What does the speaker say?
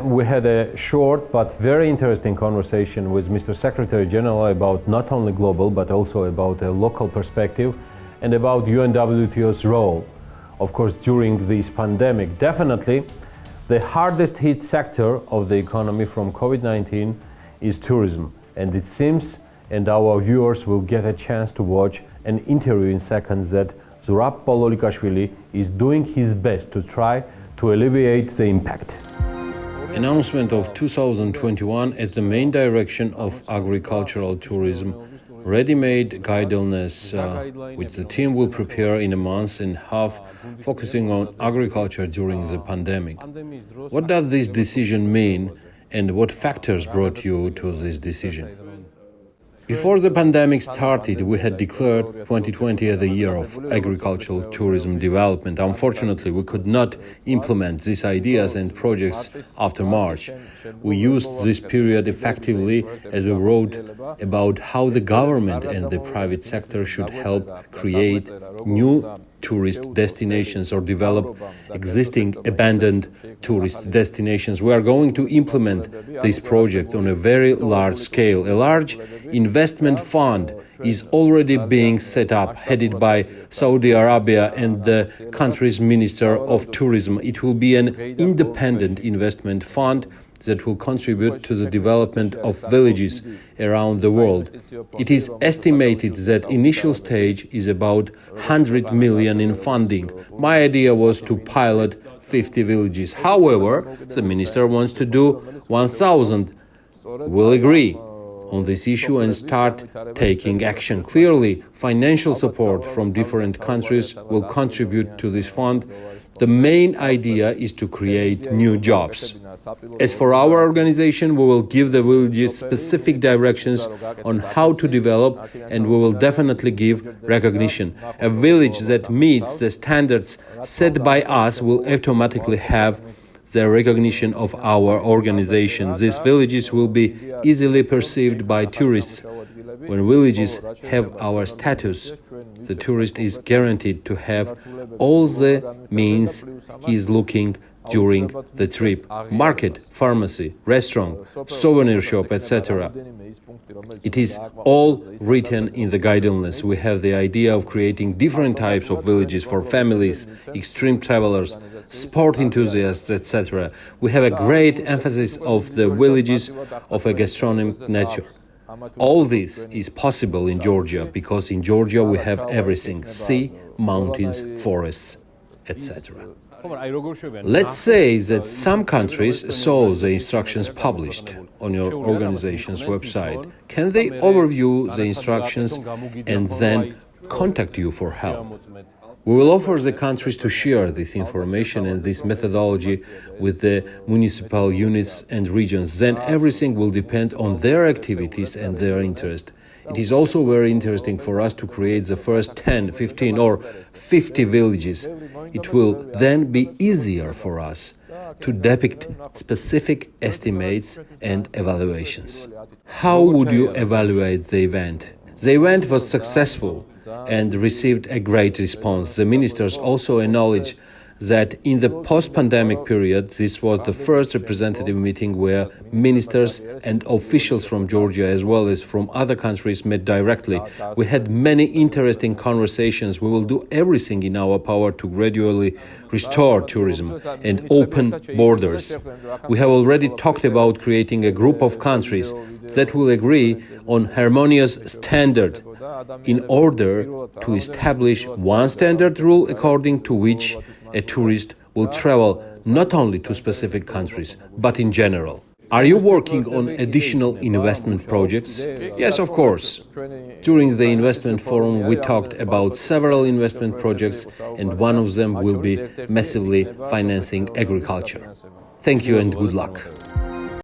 we had a short but very interesting conversation with Mr. Secretary General about not only global but also about a local perspective and about UNWTO's role, of course, during this pandemic. Definitely, the hardest hit sector of the economy from COVID-19 is tourism, and it seems, and our viewers will get a chance to watch an interview in seconds, that Zurab Pololikashvili is doing his best to try to alleviate the impact. Announcement of 2021 as the main direction of agricultural tourism. Ready-made guidelines which the team will prepare in a month and a half, focusing on agriculture during the pandemic. What does this decision mean, and what factors brought you to this decision? Before the pandemic started, we had declared 2020 as the year of agricultural tourism development. Unfortunately, we could not implement these ideas and projects after March. We used this period effectively as we wrote about how the government and the private sector should help create new tourist destinations or develop existing abandoned tourist destinations. We are going to implement this project on a very large scale. A large investment fund is already being set up, headed by Saudi Arabia and the country's Minister of Tourism. It will be an independent investment fund that will contribute to the development of villages around the world. It is estimated that initial stage is about 100 million in funding. My idea was to pilot 50 villages. However, the minister wants to do 1,000. We'll agree on this issue and start taking action. Clearly, financial support from different countries will contribute to this fund. The main idea is to create new jobs. As for our organization, we will give the villages specific directions on how to develop, and we will definitely give recognition. A village that meets the standards set by us will automatically have the recognition of our organization. These villages will be easily perceived by tourists. When villages have our status, the tourist is guaranteed to have all the means he is looking during the trip: market, pharmacy, restaurant, souvenir shop, etc. It is all written in the guidelines. We have the idea of creating different types of villages for families, extreme travelers, sport enthusiasts, etc. We have a great emphasis of the villages of a gastronomic nature. All this is possible in Georgia because in Georgia we have everything: sea, mountains, forests, etc. Let's say that some countries saw the instructions published on your organization's website. Can they overview the instructions and then contact you for help? We will offer the countries to share this information and this methodology with the municipal units and regions. Then everything will depend on their activities and their interest. It is also very interesting for us to create the first 10, 15 or 50 villages. It will then be easier for us to depict specific estimates and evaluations. How would you evaluate the event? The event was successful and received a great response. The ministers also acknowledge that in the post-pandemic period, this was the first representative meeting where ministers and officials from Georgia as well as from other countries met directly. We had many interesting conversations. We will do everything in our power to gradually restore tourism and open borders. We have already talked about creating a group of countries that will agree on harmonious standard in order to establish one standard rule according to which a tourist will travel not only to specific countries, but in general. Are you working on additional investment projects? Yes, of course. During the investment forum, we talked about several investment projects, and one of them will be massively financing agriculture. Thank you and good luck.